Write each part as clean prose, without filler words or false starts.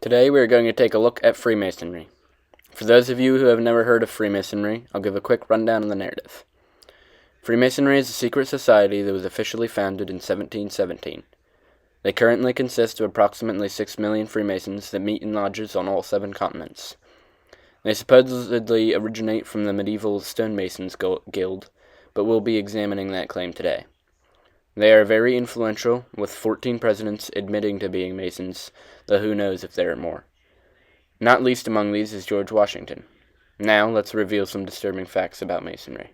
Today we are going to take a look at Freemasonry. For those of you who have never heard of Freemasonry, I'll give a quick rundown of the narrative. Freemasonry is a secret society that was officially founded in 1717. They currently consist of approximately 6 million Freemasons that meet in lodges on all 7 continents. They supposedly originate from the medieval stonemasons guild, but we'll be examining that claim today. They are very influential, with 14 presidents admitting to being Masons, though who knows if there are more. Not least among these is George Washington. Now, let's reveal some disturbing facts about Masonry.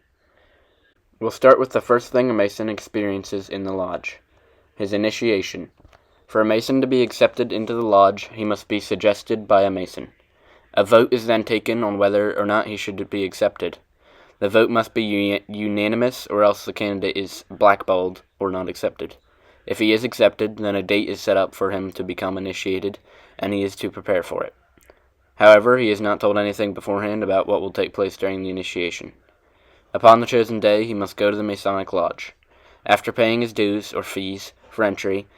We'll start with the first thing a Mason experiences in the lodge: his initiation. For a Mason to be accepted into the lodge, he must be suggested by a Mason. A vote is then taken on whether or not he should be accepted. The vote must be unanimous, or else the candidate is blackballed or not accepted. If he is accepted, then a date is set up for him to become initiated, and he is to prepare for it. However, he is not told anything beforehand about what will take place during the initiation. Upon the chosen day, he must go to the Masonic Lodge. After paying his dues, or fees, for entry,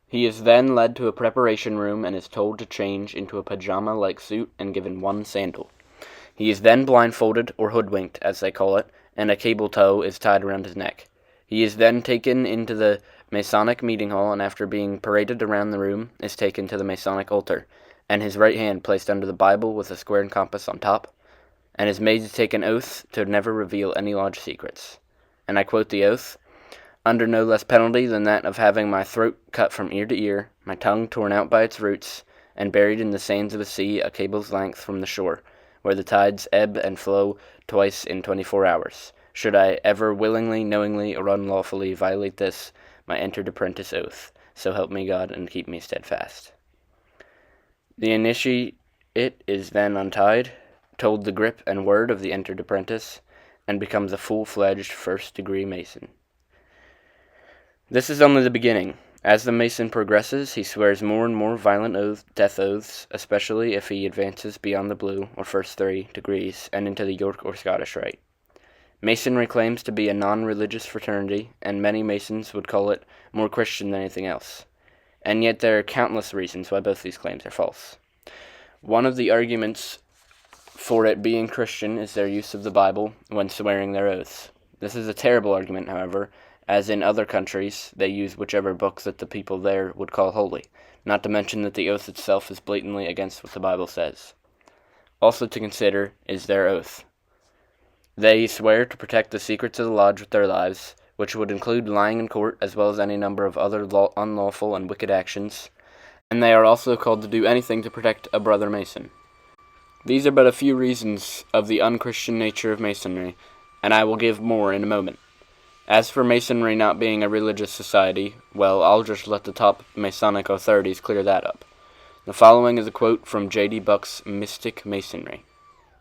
he is then led to a preparation room and is told to change into a pajama-like suit and given one sandal. He is then blindfolded, or hoodwinked, as they call it, and a cable tow is tied around his neck. He is then taken into the Masonic meeting hall, and after being paraded around the room, is taken to the Masonic altar, and his right hand placed under the Bible with a square and compass on top, and is made to take an oath to never reveal any lodge secrets. And I quote the oath: "Under no less penalty than that of having my throat cut from ear to ear, my tongue torn out by its roots, and buried in the sands of a sea a cable's length from the shore, where the tides ebb and flow twice in 24 hours, should I ever willingly, knowingly, or unlawfully violate this, my entered apprentice oath, so help me God and keep me steadfast." The initiate is then untied, told the grip and word of the entered apprentice, and becomes a full-fledged first-degree Mason. This is only the beginning. As the Mason progresses, he swears more and more violent death oaths, especially if he advances beyond the blue, or first 3 degrees, and into the York or Scottish Rite. Masonry claims to be a non-religious fraternity, and many Masons would call it more Christian than anything else. And yet there are countless reasons why both these claims are false. One of the arguments for it being Christian is their use of the Bible when swearing their oaths. This is a terrible argument, however, as in other countries they use whichever book that the people there would call holy, not to mention that the oath itself is blatantly against what the Bible says. Also to consider is their oath. They swear to protect the secrets of the lodge with their lives, which would include lying in court as well as any number of other unlawful and wicked actions, and they are also called to do anything to protect a brother Mason. These are but a few reasons of the unchristian nature of Masonry, and I will give more in a moment. As for Masonry not being a religious society, well, I'll just let the top Masonic authorities clear that up. The following is a quote from J.D. Buck's Mystic Masonry.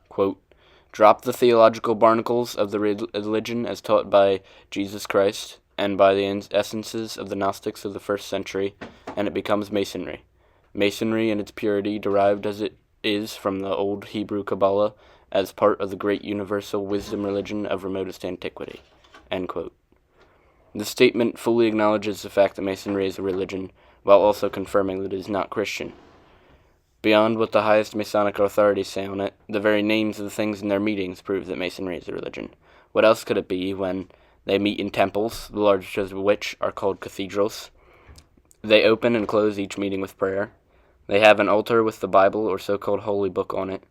Quote, "Drop the theological barnacles of the religion as taught by Jesus Christ and by the essences of the Gnostics of the 1st century, and it becomes Masonry. Masonry in its purity, derived as it is from the old Hebrew Kabbalah, as part of the great universal wisdom religion of remotest antiquity." End quote. This statement fully acknowledges the fact that Masonry is a religion, while also confirming that it is not Christian. Beyond what the highest Masonic authorities say on it, the very names of the things in their meetings prove that Masonry is a religion. What else could it be when they meet in temples, the largest of which are called cathedrals? They open and close each meeting with prayer. They have an altar with the Bible or so-called holy book on it.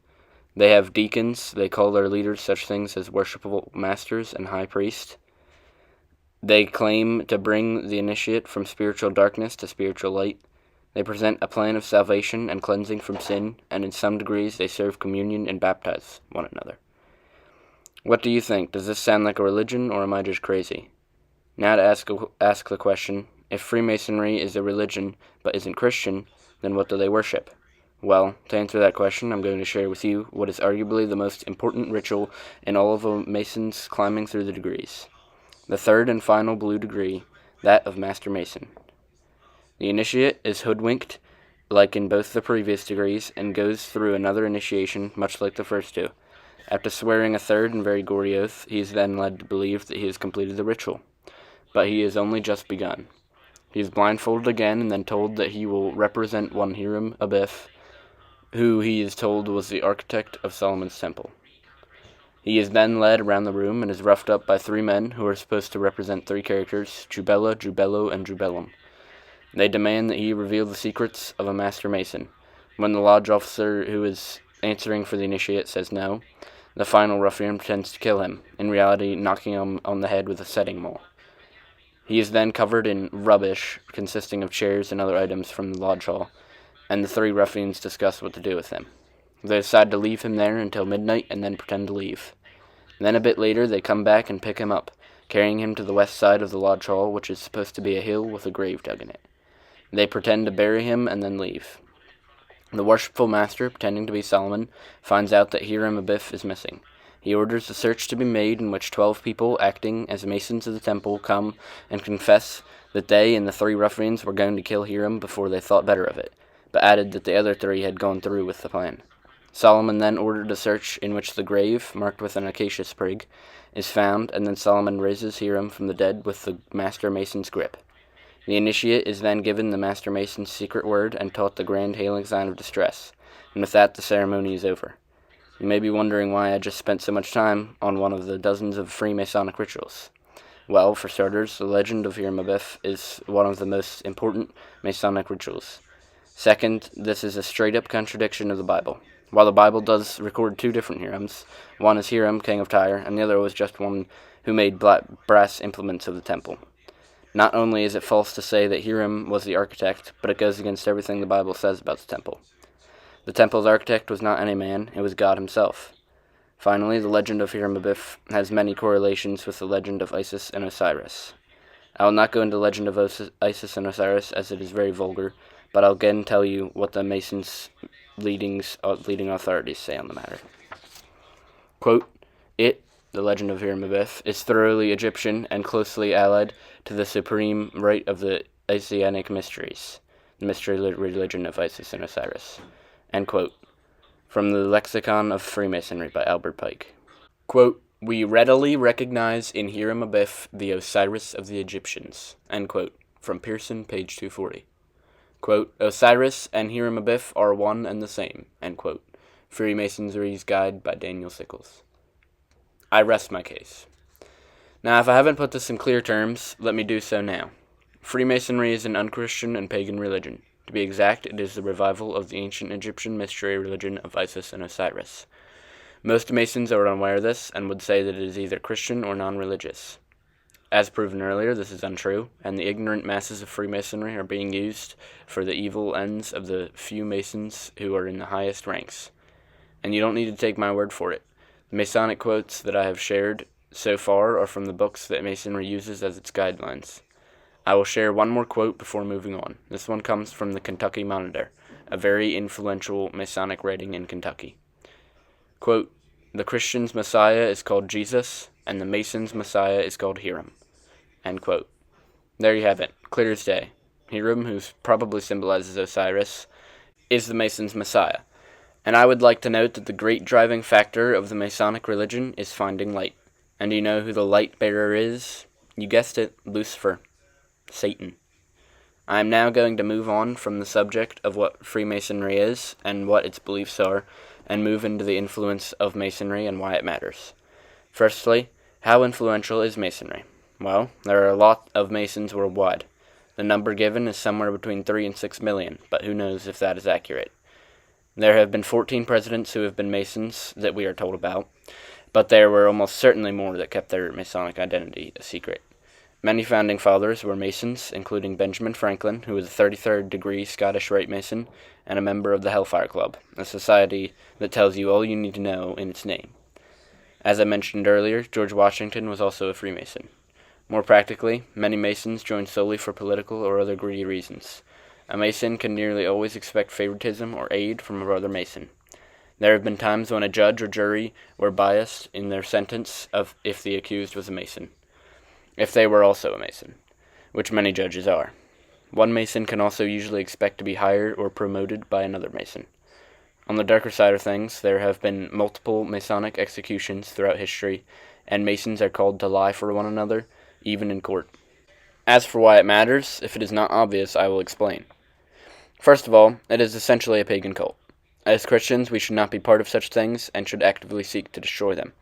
They have deacons. They call their leaders such things as worshipful masters and high priest. They claim to bring the initiate from spiritual darkness to spiritual light. They present a plan of salvation and cleansing from sin, and in some degrees they serve communion and baptize one another. What do you think? Does this sound like a religion, or am I just crazy? Now to ask the question, if Freemasonry is a religion but isn't Christian, then what do they worship? Well, to answer that question, I'm going to share with you what is arguably the most important ritual in all of a Mason's climbing through the degrees. The third and final blue degree, that of Master Mason. The initiate is hoodwinked, like in both the previous degrees, and goes through another initiation, much like the first 2. After swearing a third and very gory oath, he is then led to believe that he has completed the ritual. But he has only just begun. He is blindfolded again and then told that he will represent one Hiram Abiff, who he is told was the architect of Solomon's temple. He is then led around the room and is roughed up by three men who are supposed to represent three characters, Jubella, Jubello, and Jubellum. They demand that he reveal the secrets of a master mason. When the lodge officer who is answering for the initiate says no, the final ruffian pretends to kill him, in reality knocking him on the head with a setting maul. He is then covered in rubbish consisting of chairs and other items from the lodge hall, and the three ruffians discuss what to do with him. They decide to leave him there until midnight and then pretend to leave. Then a bit later they come back and pick him up, carrying him to the west side of the lodge hall, which is supposed to be a hill with a grave dug in it. They pretend to bury him and then leave. The worshipful master, pretending to be Solomon, finds out that Hiram Abiff is missing. He orders a search to be made in which 12 people, acting as masons of the temple, come and confess that they and the three ruffians were going to kill Hiram before they thought better of it, but added that the other three had gone through with the plan. Solomon then ordered a search in which the grave, marked with an acacia sprig, is found, and then Solomon raises Hiram from the dead with the master mason's grip. The initiate is then given the master mason's secret word and taught the grand hailing sign of distress, and with that the ceremony is over. You may be wondering why I just spent so much time on one of the dozens of Freemasonic rituals. Well, for starters, the legend of Hiram Abiff is one of the most important Masonic rituals. Second, this is a straight-up contradiction of the Bible. While the Bible does record two different Hirams, one is Hiram, king of Tyre, and the other was just one who made brass implements of the temple. Not only is it false to say that Hiram was the architect, but it goes against everything the Bible says about the temple. The temple's architect was not any man, it was God himself. Finally, the legend of Hiram Abiff has many correlations with the legend of Isis and Osiris. I will not go into the legend of Isis and Osiris, as it is very vulgar, but I'll again tell you what the Masons' leading authorities say on the matter. Quote, the legend of Hiram Abiff, is thoroughly Egyptian and closely allied to the supreme rite of the Isianic mysteries, the mystery religion of Isis and Osiris. End quote. From the Lexicon of Freemasonry by Albert Pike. Quote, we readily recognize in Hiram Abiff the Osiris of the Egyptians. End quote. From Pearson, page 240. Quote, Osiris and Hiram Abiff are one and the same. End quote. Freemasonry's Guide by Daniel Sickles. I rest my case. Now, if I haven't put this in clear terms, let me do so now. Freemasonry is an unchristian and pagan religion. To be exact, it is the revival of the ancient Egyptian mystery religion of Isis and Osiris. Most Masons are unaware of this and would say that it is either Christian or non-religious. As proven earlier, this is untrue, and the ignorant masses of Freemasonry are being used for the evil ends of the few Masons who are in the highest ranks. And you don't need to take my word for it. The Masonic quotes that I have shared so far are from the books that Masonry uses as its guidelines. I will share one more quote before moving on. This one comes from the Kentucky Monitor, a very influential Masonic writing in Kentucky. Quote, the Christian's Messiah is called Jesus, and the Mason's Messiah is called Hiram. End quote. There you have it, clear as day. Hiram, who probably symbolizes Osiris, is the Mason's Messiah. And I would like to note that the great driving factor of the Masonic religion is finding light. And do you know who the light bearer is? You guessed it, Lucifer. Satan. I am now going to move on from the subject of what Freemasonry is and what its beliefs are, and move into the influence of Masonry and why it matters. Firstly, how influential is Masonry? Well, there are a lot of Masons worldwide. The number given is somewhere between 3 and 6 million, but who knows if that is accurate. There have been 14 presidents who have been Masons that we are told about, but there were almost certainly more that kept their Masonic identity a secret. Many founding fathers were Masons, including Benjamin Franklin, who was a 33rd degree Scottish Rite Mason and a member of the Hellfire Club, a society that tells you all you need to know in its name. As I mentioned earlier, George Washington was also a Freemason. More practically, many Masons joined solely for political or other greedy reasons. A Mason can nearly always expect favoritism or aid from a brother Mason. There have been times when a judge or jury were biased in their sentence of if the accused was a Mason, if they were also a Mason, which many judges are. One Mason can also usually expect to be hired or promoted by another Mason. On the darker side of things, there have been multiple Masonic executions throughout history, and Masons are called to lie for one another, even in court. As for why it matters, if it is not obvious, I will explain. First of all, it is essentially a pagan cult. As Christians, we should not be part of such things and should actively seek to destroy them.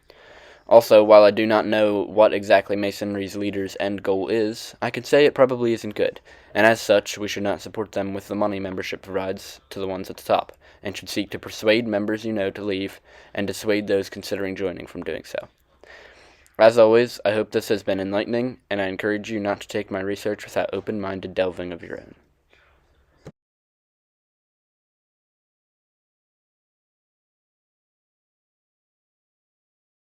Also, while I do not know what exactly Masonry's leader's end goal is, I can say it probably isn't good, and as such, we should not support them with the money membership provides to the ones at the top, and should seek to persuade members to leave, and dissuade those considering joining from doing so. As always, I hope this has been enlightening, and I encourage you not to take my research without open-minded delving of your own.